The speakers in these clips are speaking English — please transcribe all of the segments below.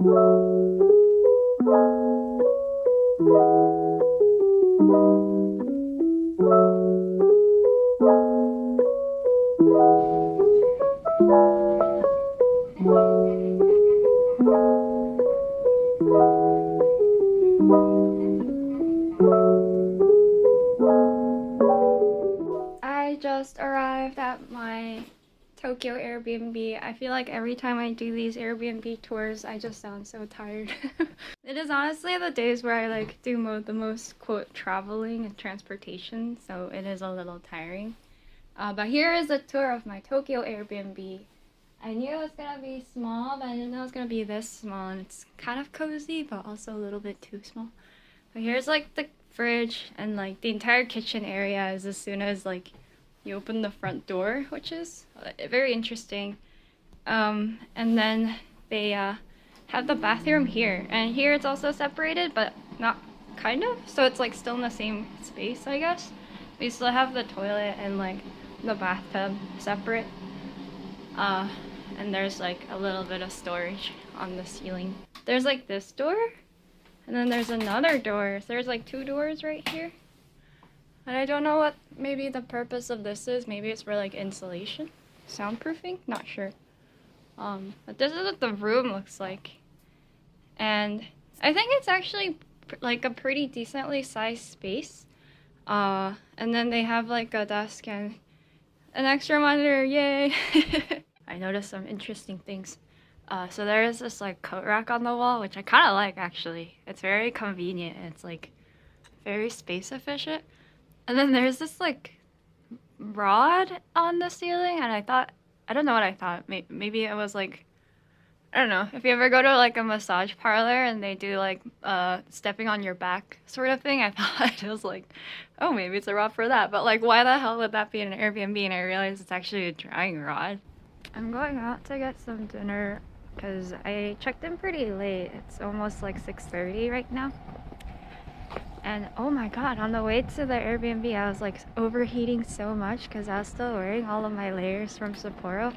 I just arrived at my Tokyo Airbnb. I feel like every time I do these Airbnb tours, I just sound so tired. It is honestly the days where I like do the most quote traveling and transportation, so it is a little tiring. But here is a tour of my Tokyo Airbnb. I knew it was gonna be small, but I didn't know it was gonna be this small, and it's kind of cozy, but also a little bit too small. But here's like the fridge, and like the entire kitchen area is as soon as like you open the front door, which is very interesting. And then they have the bathroom here, and here it's also separated, but not kind of. So it's like still in the same space, I guess. We still have the toilet and like the bathtub separate. And there's like a little bit of storage on the ceiling. There's like this door, and then there's another door. So there's like two doors right here. And I don't know what maybe the purpose of this is. Maybe it's for like insulation, soundproofing, not sure. But this is what the room looks like. And I think it's actually like a pretty decently sized space. And then they have like a desk and an extra monitor, yay! I noticed some interesting things. So there is this like coat rack on the wall, which I kind of like actually. It's very convenient and it's like very space efficient. And then there's this like rod on the ceiling, and I don't know what I thought. Maybe it was like, I don't know. If you ever go to like a massage parlor and they do like stepping on your back sort of thing, I thought it was like, oh, maybe it's a rod for that. But like, why the hell would that be in an Airbnb? And I realized it's actually a drying rod. I'm going out to get some dinner because I checked in pretty late. It's almost like 6:30 right now. And oh my god, on the way to the Airbnb, I was like overheating so much because I was still wearing all of my layers from Sapporo.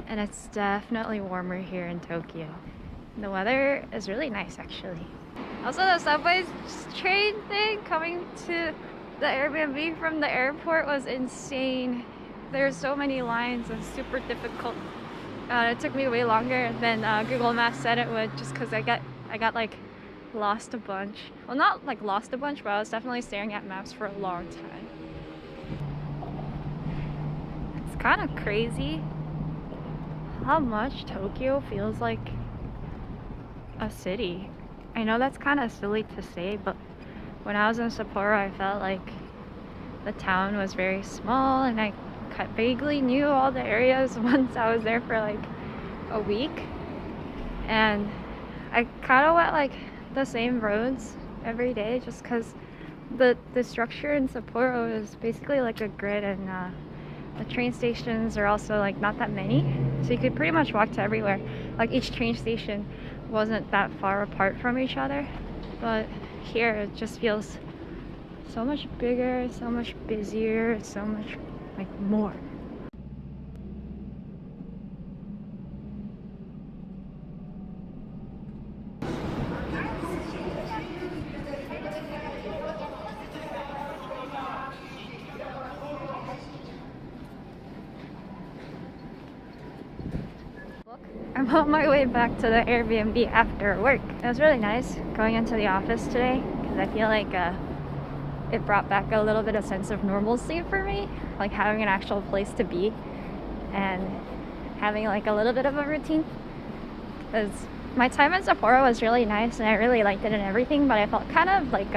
And it's definitely warmer here in Tokyo. The weather is really nice actually. Also, the subway train thing coming to the Airbnb from the airport was insane. There's so many lines and super difficult. It took me way longer than Google Maps said it would, just because I got like lost a bunch. Well, not like lost a bunch, but I was definitely staring at maps for a long time. It's kind of crazy how much Tokyo feels like a city. I know that's kind of silly to say, but when I was in Sapporo, I felt like the town was very small, and I vaguely knew all the areas once I was there for like a week. And I kind of went like the same roads every day just because the structure in Sapporo is basically like a grid, and the train stations are also like not that many, so you could pretty much walk to everywhere. Like each train station wasn't that far apart from each other, but here it just feels so much bigger, so much busier, so much like more. I'm on my way back to the Airbnb after work. It was really nice going into the office today because I feel like it brought back a little bit of sense of normalcy for me, like having an actual place to be and having like a little bit of a routine. Because my time in Sapporo was really nice and I really liked it and everything, but I felt kind of like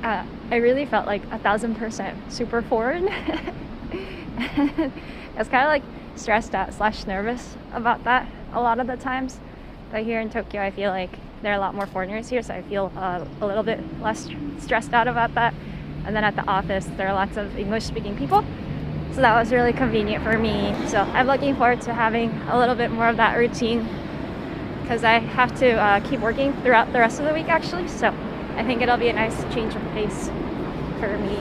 I really felt like 1000% super foreign. I was kind of like stressed out / nervous about that a lot of the times. But here in Tokyo, I feel like there are a lot more foreigners here, so I feel a little bit less stressed out about that. And then at the office, there are lots of English-speaking people, so that was really convenient for me. So I'm looking forward to having a little bit more of that routine because I have to keep working throughout the rest of the week actually, so I think it'll be a nice change of pace for me.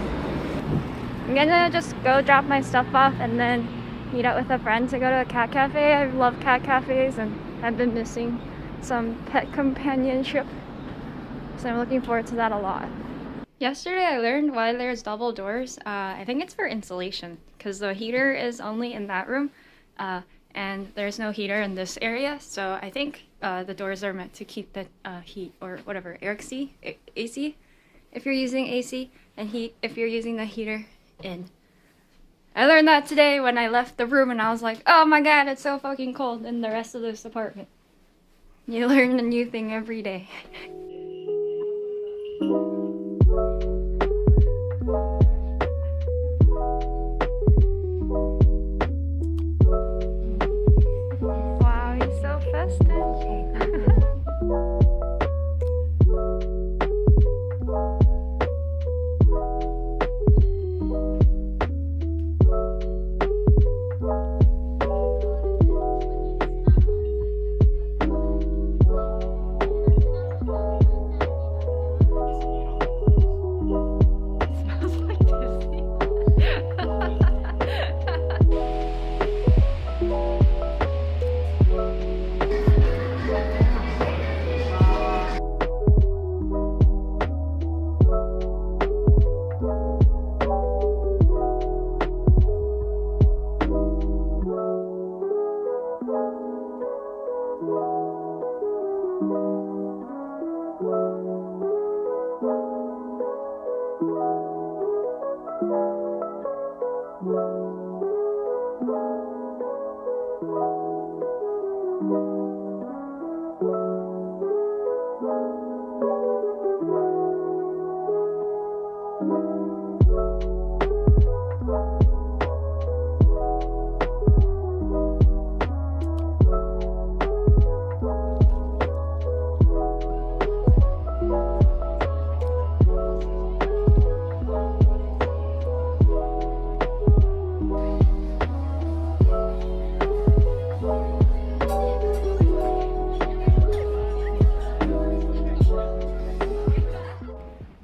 I'm gonna just go drop my stuff off and then meet up with a friend to go to a cat cafe. I love cat cafes and I've been missing some pet companionship. So I'm looking forward to that a lot. Yesterday I learned why there's double doors. I think it's for insulation because the heater is only in that room and there's no heater in this area. So I think the doors are meant to keep the heat or whatever, AC if you're using AC, and heat if you're using the heater in. I learned that today when I left the room and I was like, oh my god, it's so fucking cold in the rest of this apartment. You learn a new thing every day. Wow, he's so festive.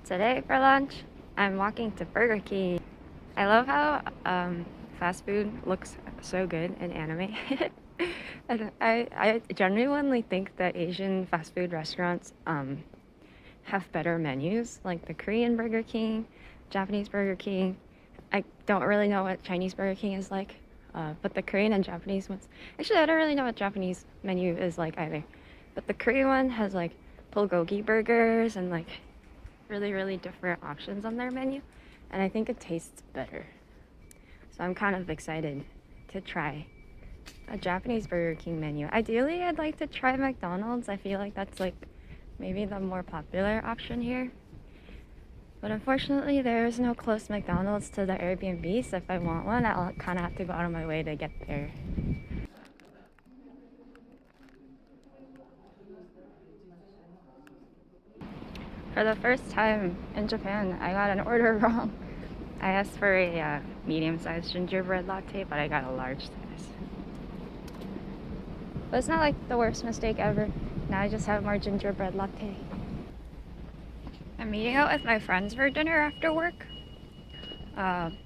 Today for lunch, I'm walking to Burger King. I love how fast food looks so good in anime. And I genuinely think that Asian fast food restaurants have better menus, like the Korean Burger King, Japanese Burger King. I don't really know what Chinese Burger King is like, but the Korean and Japanese ones, actually I don't really know what Japanese menu is like either, but the Korean one has like bulgogi burgers and like really different options on their menu, and I think it tastes better. So I'm kind of excited to try a Japanese Burger King menu. Ideally, I'd like to try McDonald's. I feel like that's like maybe the more popular option here. But unfortunately, there's no close McDonald's to the Airbnb, so if I want one, I'll kind of have to go out of my way to get there. For the first time in Japan, I got an order wrong. I asked for a medium-sized gingerbread latte, but I got a large size. But it's not like the worst mistake ever. Now I just have more gingerbread latte. I'm meeting out with my friends for dinner after work. And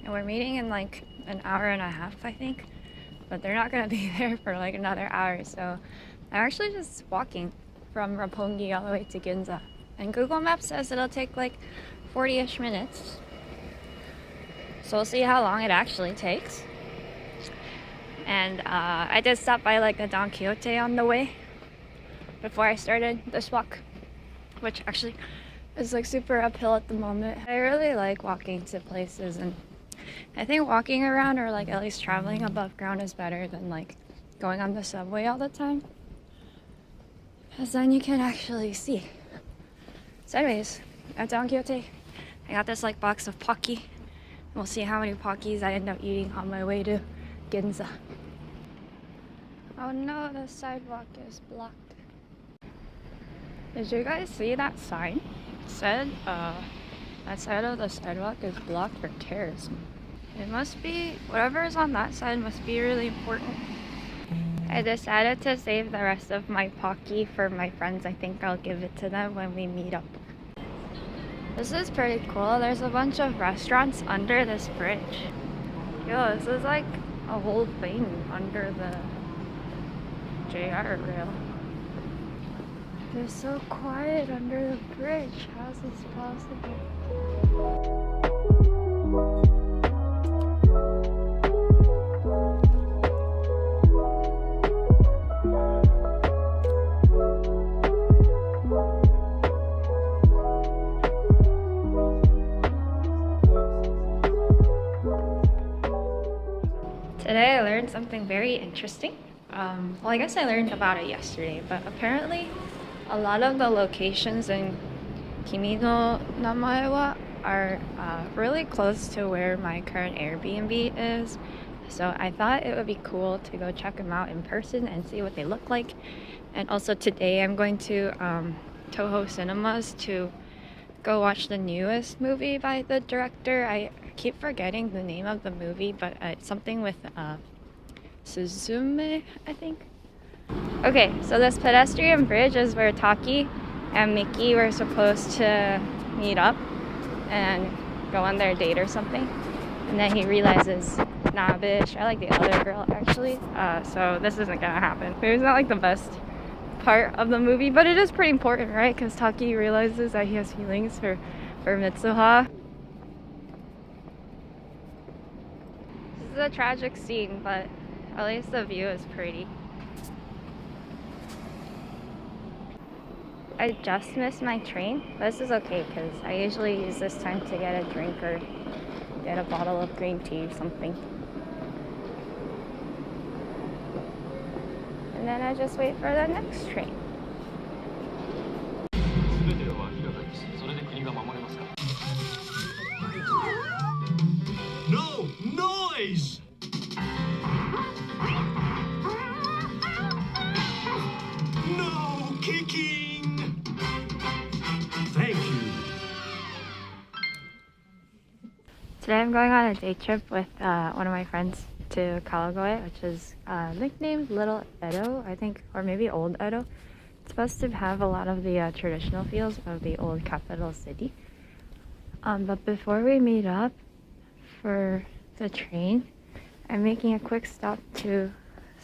we're meeting in like an hour and a half, I think. But they're not gonna be there for like another hour, so I'm actually just walking from Roppongi all the way to Ginza. And Google Maps says it'll take like 40-ish minutes. So we'll see how long it actually takes. And I did stop by like a Don Quixote on the way before I started this walk, which actually is like super uphill at the moment. I really like walking to places, and I think walking around or like at least traveling above ground is better than like going on the subway all the time, because then you can actually see. So anyways, at Don Quixote, I got this like box of Pocky. We'll see how many Pockies I end up eating on my way to Ginza. Oh no, the sidewalk is blocked. Did you guys see that sign? It said that side of the sidewalk is blocked for terrorism. It must be, whatever is on that side must be really important. I decided to save the rest of my Pocky for my friends. I think I'll give it to them when we meet up. This is pretty cool. There's a bunch of restaurants under this bridge. Yo, this is like a whole thing under the JR rail. It's so quiet under the bridge. How is this possible? Today I learned something very interesting. Well, I guess I learned about it yesterday, but apparently a lot of the locations in Kimi no Namae wa are really close to where my current Airbnb is. So I thought it would be cool to go check them out in person and see what they look like. And also today I'm going to Toho Cinemas to go watch the newest movie by the director. I keep forgetting the name of the movie, but it's something with Suzume, I think. Okay, so this pedestrian bridge is where Taki and Mickey were supposed to meet up and go on their date or something. And then he realizes, nah, bitch, I like the other girl actually. So this isn't gonna happen. Maybe it's not like the best part of the movie, but it is pretty important, right? Because Taki realizes that he has feelings for Mitsuha. This is a tragic scene, but at least the view is pretty. I just missed my train. This is okay because I usually use this time to get a drink or get a bottle of green tea or something. And then I just wait for the next train. No noise! No kicking! Thank you. Today I'm going on a day trip with one of my friends to Kawagoe, which is nicknamed Little Edo, I think, or maybe Old Edo. It's supposed to have a lot of the traditional feels of the old capital city. But before we meet up for the train, I'm making a quick stop to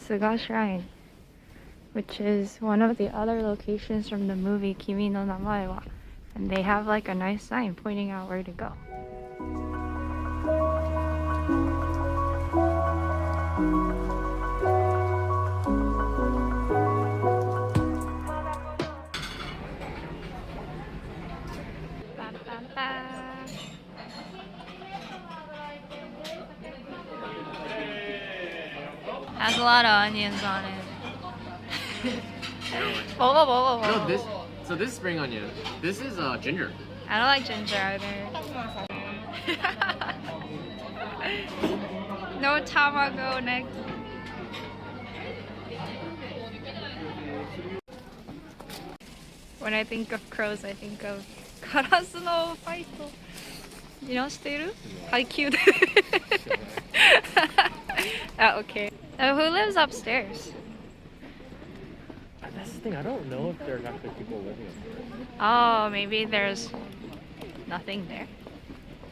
Suga Shrine, which is one of the other locations from the movie Kimi no Namae wa, and they have like a nice sign pointing out where to go. Has a lot of onions on it. No, this is spring onion. This is ginger. I don't like ginger either. No tamago next. When I think of crows, I think of Karasu no Faito. You know, Shiteru? Haikyuu. Oh, okay. Who lives upstairs? That's the thing. I don't know if there's actually people living upstairs. Oh, maybe there's nothing there.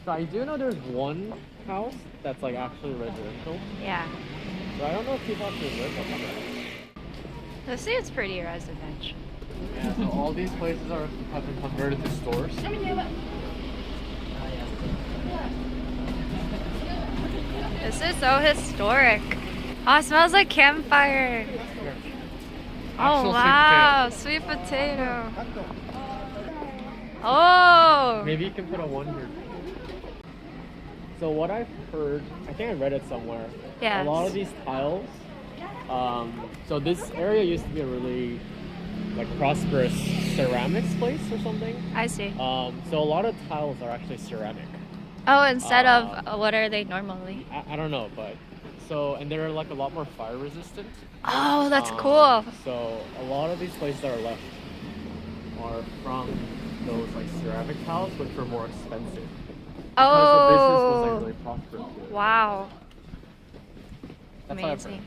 So I do know there's one house that's like actually residential. Yeah. So I don't know if people actually live up there. Let's see, it's pretty residential. Yeah. So all these places have been converted to stores. This is so historic. Oh, it smells like campfire. Oh, wow. Sweet potato. Oh. Maybe you can put a one here. So what I've heard, I think I read it somewhere. Yeah. A lot of these tiles. So this area used to be a really like prosperous ceramics place or something. I see. So a lot of tiles are actually ceramic. Oh, instead of what are they normally? I don't know, but so and they're like a lot more fire resistant. Oh, that's cool. So a lot of these places that are left are from those like ceramic tiles, which are more expensive. Because the business was like really prosperous. Wow. That's what I've Amazing.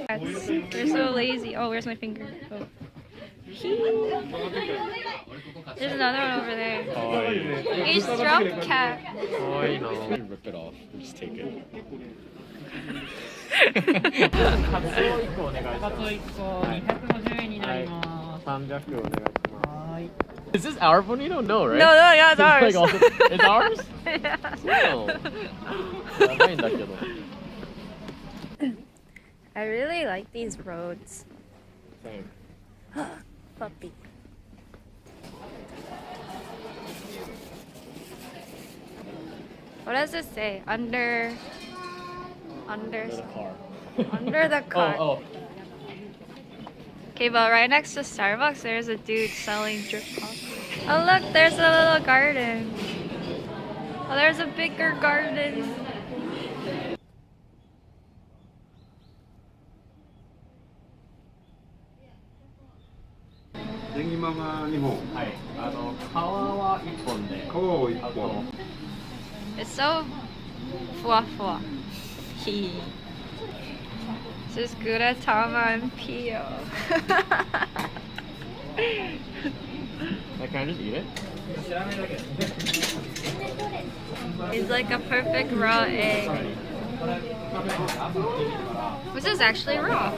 heard. You're so lazy. Oh, where's my finger? Oh. There's another one over there. It's drop cat. Oh, you know. Rip it off. Just take it. カツオ1個お願いします。 1個250円になります。 300お願いします。はーい。 Is this our bonito? No, right? No, no, yeah, it's ours. It's, like also, it's ours? Yeah. No. やばいんだけど。 I really like these roads. Same. Puppy. What does it say? Under Under the car. under the car. Oh, Okay, but right next to Starbucks, there's a dude selling drip coffee. Oh look, there's a little garden. Oh, there's a bigger garden. It's so fluff fluff. It's just good at Tama and Pio. Like, can I just eat it? It's like a perfect raw egg. Which is actually raw.